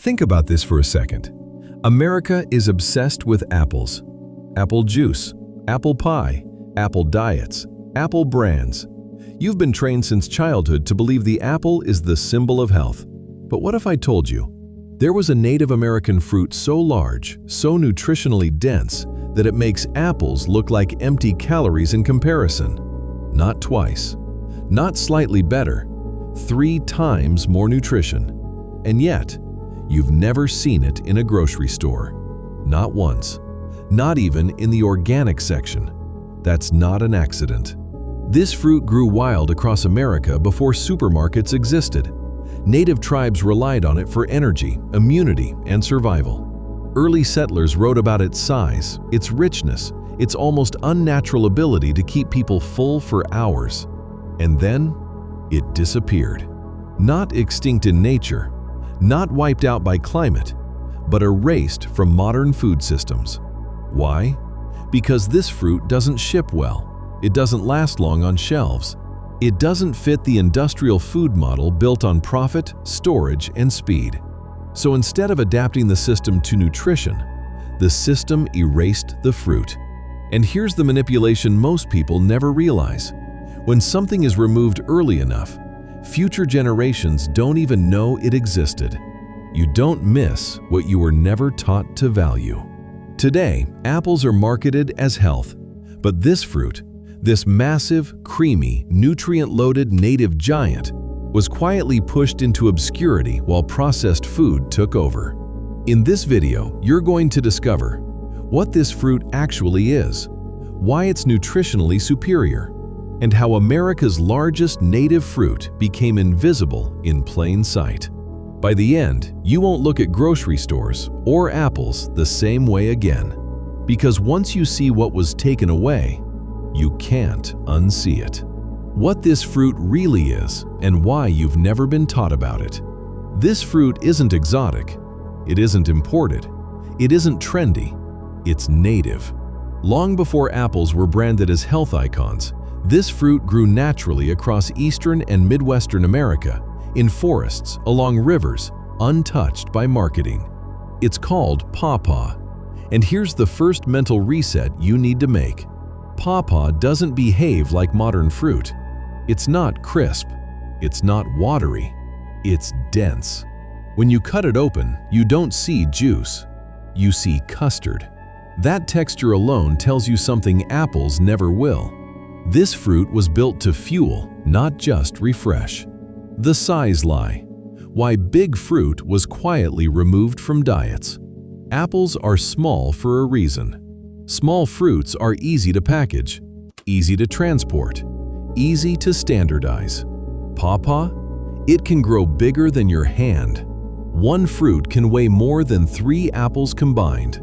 Think about this for a second. America is obsessed with apples. Apple juice, apple pie, apple diets, apple brands. You've been trained since childhood to believe the apple is the symbol of health. But what if I told you there was a Native American fruit so large, so nutritionally dense, that it makes apples look like empty calories in comparison? Not twice, not slightly better, 3 times more nutrition. And yet, you've never seen it in a grocery store. Not once. Not even in the organic section. That's not an accident. This fruit grew wild across America before supermarkets existed. Native tribes relied on it for energy, immunity, and survival. Early settlers wrote about its size, its richness, its almost unnatural ability to keep people full for hours. And then, it disappeared. Not extinct in nature, not wiped out by climate, but erased from modern food systems. Why? Because this fruit doesn't ship well. It doesn't last long on shelves. It doesn't fit the industrial food model built on profit, storage, and speed. So instead of adapting the system to nutrition, the system erased the fruit. And here's the manipulation most people never realize. When something is removed early enough, future generations don't even know it existed. You don't miss what you were never taught to value. Today, apples are marketed as health, but this fruit, this massive, creamy, nutrient-loaded native giant, was quietly pushed into obscurity while processed food took over. In this video, you're going to discover what this fruit actually is, why it's nutritionally superior, and how America's largest native fruit became invisible in plain sight. By the end, you won't look at grocery stores or apples the same way again. Because once you see what was taken away, you can't unsee it. What this fruit really is and why you've never been taught about it. This fruit isn't exotic. It isn't imported. It isn't trendy. It's native. Long before apples were branded as health icons, this fruit grew naturally across eastern and midwestern America, in forests, along rivers, untouched by marketing. It's called pawpaw. And here's the first mental reset you need to make. Pawpaw doesn't behave like modern fruit. It's not crisp. It's not watery. It's dense. When you cut it open, you don't see juice. You see custard. That texture alone tells you something apples never will. This fruit was built to fuel, not just refresh. The size lie. Why big fruit was quietly removed from diets. Apples are small for a reason. Small fruits are easy to package, easy to transport, easy to standardize. Pawpaw? It can grow bigger than your hand. One fruit can weigh more than 3 apples combined.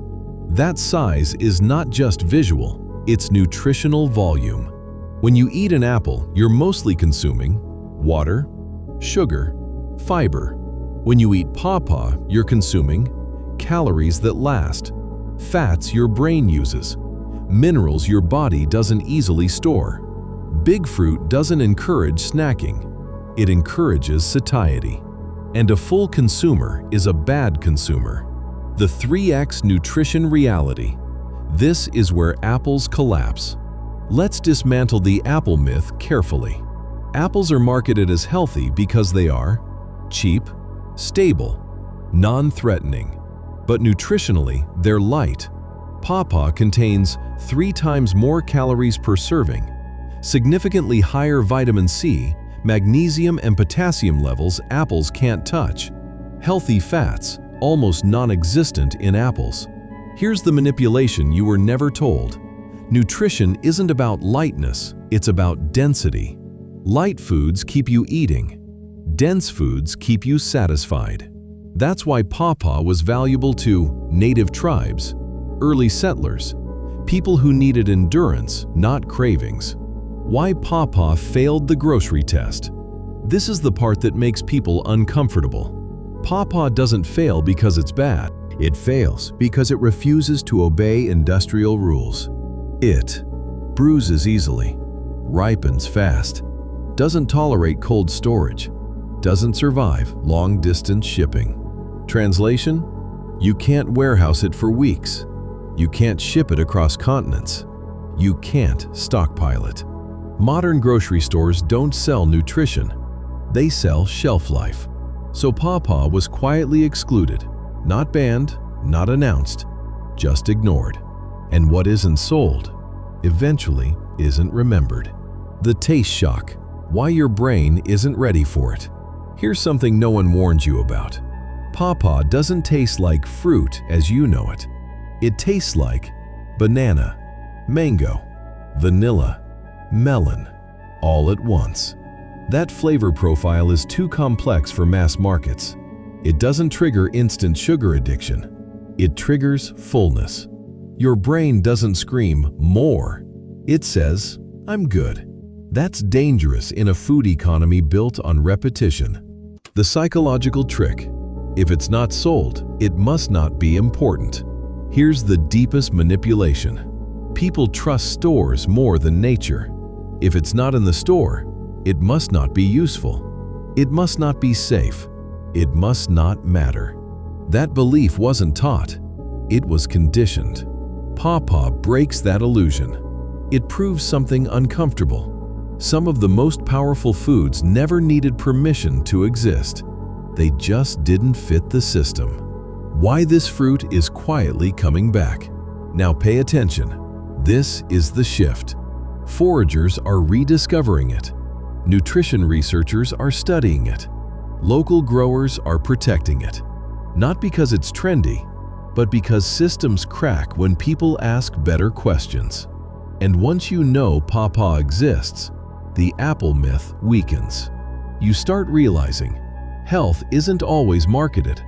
That size is not just visual, it's nutritional volume. When you eat an apple, you're mostly consuming water, sugar, fiber. When you eat pawpaw, you're consuming calories that last, fats your brain uses, minerals your body doesn't easily store. Big fruit doesn't encourage snacking. It encourages satiety. And a full consumer is a bad consumer. The 3x nutrition reality. This is where apples collapse. Let's dismantle the apple myth carefully. Apples are marketed as healthy because they are cheap, stable, non-threatening. But nutritionally, they're light. Pawpaw contains 3 times more calories per serving, significantly higher vitamin C, magnesium and potassium levels apples can't touch, healthy fats, almost non-existent in apples. Here's the manipulation you were never told. Nutrition isn't about lightness, it's about density. Light foods keep you eating. Dense foods keep you satisfied. That's why pawpaw was valuable to native tribes, early settlers, people who needed endurance, not cravings. Why pawpaw failed the grocery test. This is the part that makes people uncomfortable. Pawpaw doesn't fail because it's bad. It fails because it refuses to obey industrial rules. It bruises easily, ripens fast, doesn't tolerate cold storage, doesn't survive long-distance shipping. Translation: you can't warehouse it for weeks. You can't ship it across continents. You can't stockpile it. Modern grocery stores don't sell nutrition. They sell shelf life. So pawpaw was quietly excluded, not banned, not announced, just ignored. And what isn't sold, eventually isn't remembered. The taste shock. Why your brain isn't ready for it. Here's something no one warned you about. Pawpaw doesn't taste like fruit as you know it. It tastes like banana, mango, vanilla, melon, all at once. That flavor profile is too complex for mass markets. It doesn't trigger instant sugar addiction. It triggers fullness. Your brain doesn't scream more. It says, "I'm good." That's dangerous in a food economy built on repetition. The psychological trick: if it's not sold, it must not be important. Here's the deepest manipulation. People trust stores more than nature. If it's not in the store, it must not be useful. It must not be safe. It must not matter. That belief wasn't taught. It was conditioned. Pawpaw breaks that illusion. It proves something uncomfortable. Some of the most powerful foods never needed permission to exist. They just didn't fit the system. Why this fruit is quietly coming back. Now pay attention. This is the shift. Foragers are rediscovering it. Nutrition researchers are studying it. Local growers are protecting it. Not because it's trendy, but because systems crack when people ask better questions. And once you know pawpaw exists, the apple myth weakens. You start realizing health isn't always marketed,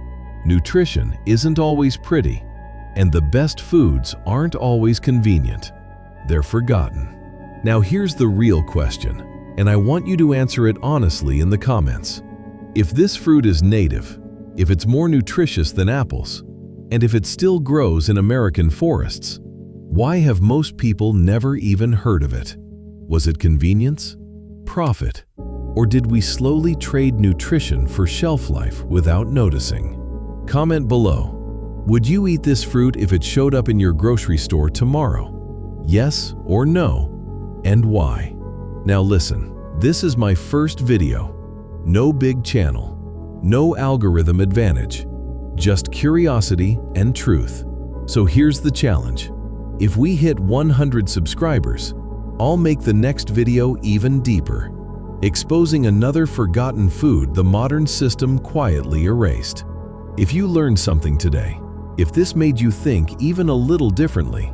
nutrition isn't always pretty, and the best foods aren't always convenient. They're forgotten. Now here's the real question, and I want you to answer it honestly in the comments. If this fruit is native, if it's more nutritious than apples, and if it still grows in American forests, why have most people never even heard of it? Was it convenience? Profit? Or did we slowly trade nutrition for shelf life without noticing? Comment below. Would you eat this fruit if it showed up in your grocery store tomorrow? Yes or no? And why? Now listen, this is my first video. No big channel. No algorithm advantage. Just curiosity and truth. So here's the challenge. If we hit 100 subscribers, I'll make the next video even deeper, exposing another forgotten food the modern system quietly erased. If you learned something today, if this made you think even a little differently,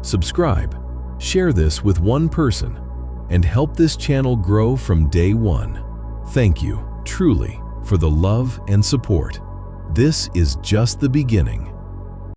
subscribe, share this with one person, and help this channel grow from day one. Thank you, truly, for the love and support. This is just the beginning.